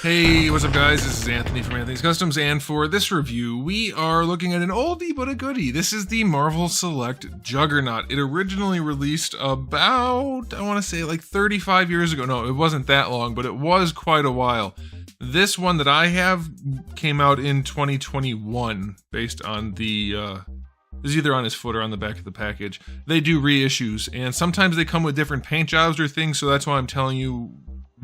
Hey, what's up guys? This is Anthony from Anthony's Customs, and for this review, we are looking at an oldie but a goodie. This is the Marvel Select Juggernaut. It originally released about, I want to say like 35 years ago. No, it wasn't that long, but it was quite a while. This one that I have came out in 2021 based on the, is either on his foot or on the back of the package. They do reissues, and sometimes they come with different paint jobs or things, so that's why I'm telling you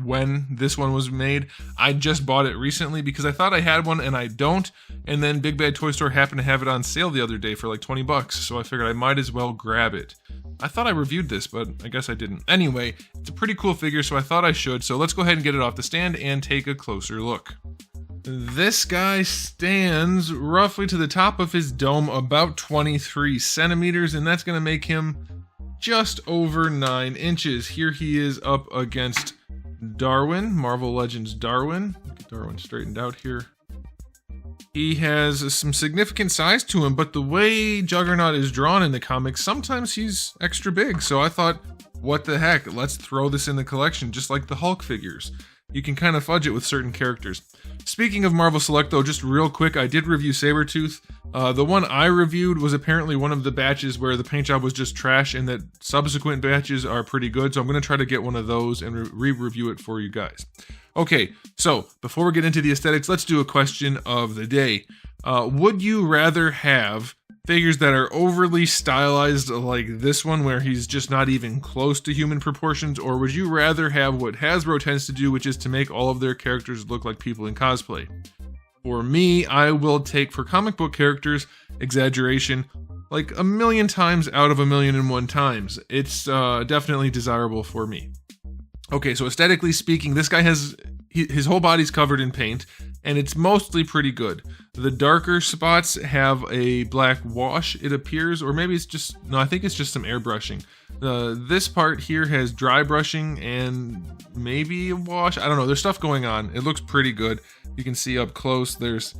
when this one was made. I just bought it recently because I thought I had one and I don't, and then Big Bad Toy Store happened to have it on sale the other day for like 20 bucks, so I figured I might as well grab it. I thought I reviewed this, but I guess I didn't. Anyway, it's a pretty cool figure, so I thought I should, so let's go ahead and get it off the stand and take a closer look. This guy stands roughly to the top of his dome about 23 centimeters, and that's going to make him just over 9 inches. Here he is up against Darwin, Marvel Legends Darwin. Get Darwin straightened out here. He has some significant size to him, but the way Juggernaut is drawn in the comics, sometimes he's extra big. So I thought, what the heck, let's throw this in the collection, just like the Hulk figures. You can kind of fudge it with certain characters. Speaking of Marvel Select though, just real quick, I did review Sabretooth. The one I reviewed was apparently one of the batches where the paint job was just trash, and that subsequent batches are pretty good, so I'm going to try to get one of those and re-review it for you guys. Okay, so before we get into the aesthetics, let's do a question of the day. Would you rather have figures that are overly stylized like this one where he's just not even close to human proportions, or would you rather have what Hasbro tends to do, which is to make all of their characters look like people in cosplay? For me, I will take, for comic book characters, exaggeration like 1,000,000 times out of 1,000,001 times. It's definitely desirable for me. Okay, so aesthetically speaking, this guy has, his whole body's covered in paint, and it's mostly pretty good. The darker spots have a black wash, it appears, or maybe it's just, no, I think it's just some airbrushing. This part here has dry brushing and maybe a wash. I don't know, there's stuff going on. It looks pretty good. You can see up close, there's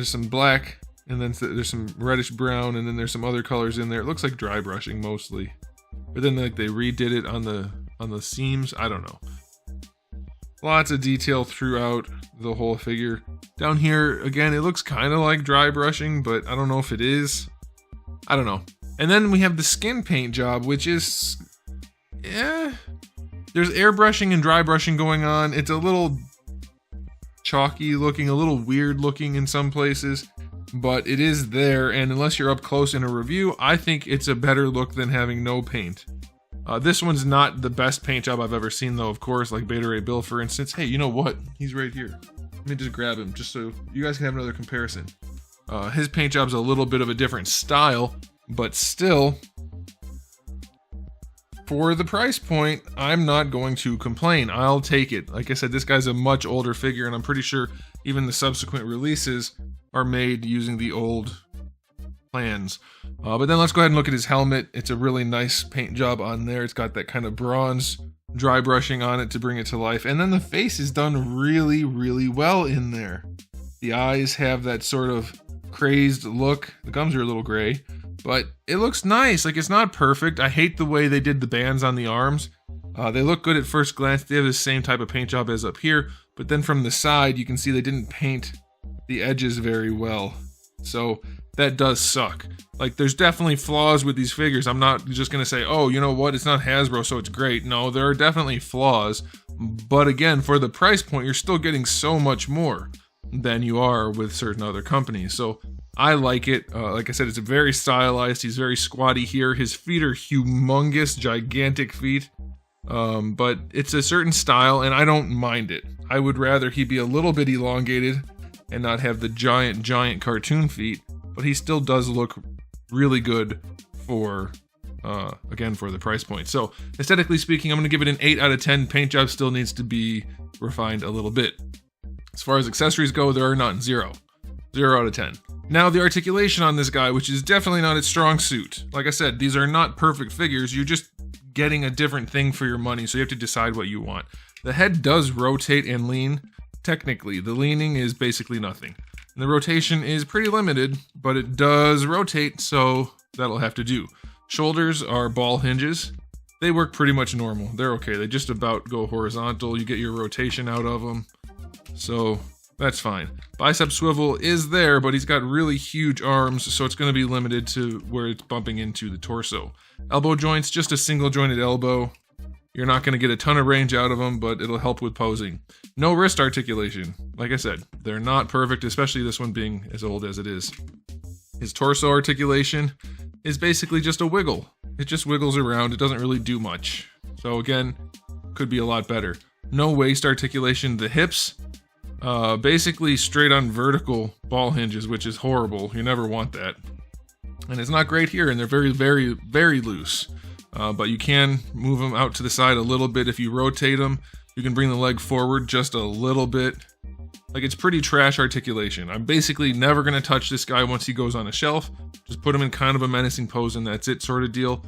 some black, and then there's some reddish brown, and then there's some other colors in there. It looks like dry brushing mostly. But then like they redid it on the seams, I don't know. Lots of detail throughout the whole figure. Down here, again, it looks kind of like dry brushing, but I don't know if it is. I don't know. And then we have the skin paint job, which is, yeah, there's airbrushing and dry brushing going on. It's a little chalky looking, a little weird looking in some places, but it is there, and unless you're up close in a review, I think it's a better look than having no paint. This one's not the best paint job I've ever seen though, of course, like Beta Ray Bill for instance. Hey, you know what? He's right here. Let me just grab him, just so you guys can have another comparison. His paint job's a little bit of a different style, but still, for the price point, I'm not going to complain. I'll take it. Like I said, this guy's a much older figure, and I'm pretty sure even the subsequent releases are made using the old plans. But then let's go ahead and look at his helmet. It's a really nice paint job on there. It's got that kind of bronze dry brushing on it to bring it to life. And then the face is done really, really well in there. The eyes have that sort of crazed look. The gums are a little gray, but it looks nice. Like, it's not perfect. I hate the way they did the bands on the arms. They look good at first glance. They have the same type of paint job as up here, but then from the side, you can see they didn't paint the edges very well. So that does suck. Like, there's definitely flaws with these figures. I'm not just gonna say, oh, you know what, it's not Hasbro, so it's great. No, there are definitely flaws. But again, for the price point, you're still getting so much more than you are with certain other companies. So I like it. Like I said, it's very stylized. He's very squatty here. His feet are humongous, gigantic feet. But it's a certain style, and I don't mind it. I would rather he be a little bit elongated and not have the giant cartoon feet, but he still does look really good for, again, for the price point. So aesthetically speaking, I'm going to give it an 8 out of 10. Paint job still needs to be refined a little bit. As far as accessories go, there are none. 0 out of 10. Now the articulation on this guy, which is definitely not its strong suit. Like I said, these are not perfect figures. You're just getting a different thing for your money, so you have to decide what you want. The head does rotate and lean. Technically, the leaning is basically nothing. And the rotation is pretty limited, but it does rotate, so that'll have to do. Shoulders are ball hinges. They work pretty much normal. They're okay. They just about go horizontal. You get your rotation out of them. So that's fine. Bicep swivel is there, but he's got really huge arms, so it's going to be limited to where it's bumping into the torso. Elbow joints, just a single jointed elbow. You're not going to get a ton of range out of them, but it'll help with posing. No wrist articulation. Like I said, they're not perfect, especially this one being as old as it is. His torso articulation is basically just a wiggle. It just wiggles around. It doesn't really do much. So again, could be a lot better. No waist articulation. The hips, basically straight on vertical ball hinges, which is horrible. You never want that. And it's not great here, and they're very, very, very loose. But you can move them out to the side a little bit. If you rotate them, you can bring the leg forward just a little bit. Like, it's pretty trash articulation. I'm basically never going to touch this guy once he goes on a shelf. Just put him in kind of a menacing pose and that's it, sort of deal.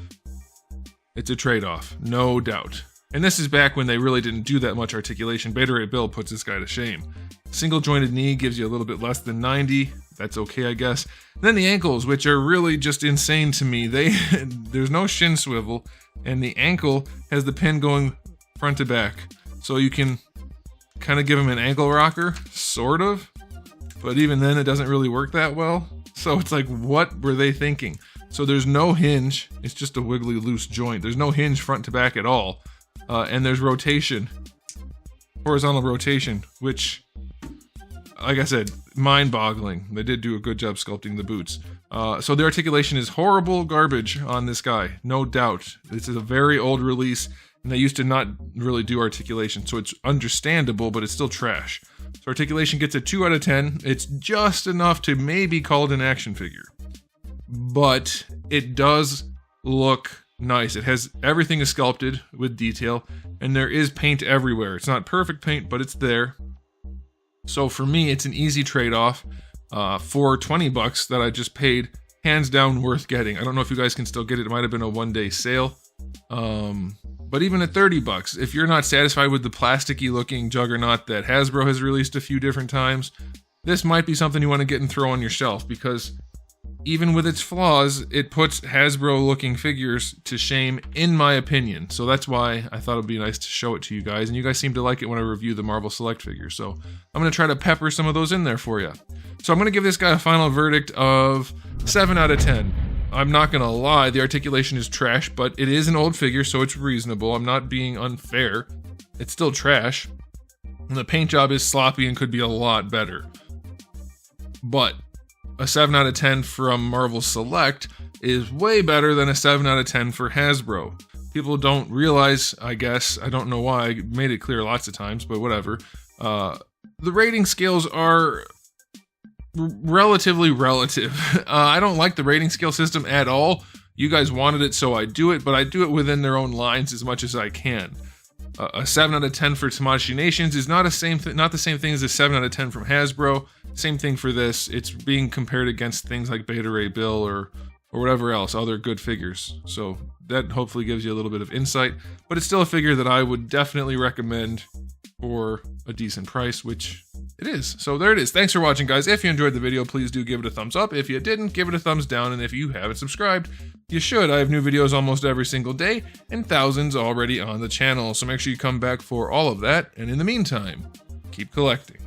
It's a trade-off, no doubt. And this is back when they really didn't do that much articulation. Beta Ray Bill puts this guy to shame. Single jointed knee gives you a little bit less than 90. That's okay, I guess. And then the ankles, which are really just insane to me. There's no shin swivel, and the ankle has the pin going front to back. So you can kind of give him an ankle rocker, sort of. But even then, it doesn't really work that well. So it's like, what were they thinking? So there's no hinge. It's just a wiggly, loose joint. There's no hinge front to back at all. And there's rotation, horizontal rotation, which, like I said, mind-boggling. They did do a good job sculpting the boots. So the articulation is horrible garbage on this guy, no doubt. This is a very old release, and they used to not really do articulation, so it's understandable, but it's still trash. So articulation gets a 2 out of 10. It's just enough to maybe call it an action figure. But it does look nice. It has everything is sculpted with detail, and there is paint everywhere. It's not perfect paint, but it's there. So for me, it's an easy trade-off for $20 that I just paid. Hands down worth getting. I don't know if you guys can still get it. It might have been a one-day sale. But even at $30, if you're not satisfied with the plasticky looking Juggernaut that Hasbro has released a few different times, this might be something you want to get and throw on your shelf, because even with its flaws, it puts Hasbro looking figures to shame, in my opinion. So that's why I thought it'd be nice to show it to you guys, and you guys seem to like it when I review the Marvel Select figures. So I'm going to try to pepper some of those in there for you. So I'm going to give this guy a final verdict of 7 out of 10. I'm not going to lie, the articulation is trash, but it is an old figure, so it's reasonable. I'm not being unfair. It's still trash. And the paint job is sloppy and could be a lot better. But a 7 out of 10 from Marvel Select is way better than a 7 out of 10 for Hasbro. People don't realize, I guess, I don't know why, I made it clear lots of times, but whatever. The rating scales are relatively relative. I don't like the rating scale system at all. You guys wanted it, so I do it, but I do it within their own lines as much as I can. A 7 out of 10 for Tamashii Nations is not the same thing as a 7 out of 10 from Hasbro. Same thing for this. It's being compared against things like Beta Ray Bill or whatever else, other good figures. So that hopefully gives you a little bit of insight, but it's still a figure that I would definitely recommend for a decent price, which it is. So there it is. Thanks for watching, guys. If you enjoyed the video, please do give it a thumbs up. If you didn't, give it a thumbs down. And if you haven't subscribed, you should. I have new videos almost every single day and thousands already on the channel. So make sure you come back for all of that. And in the meantime, keep collecting.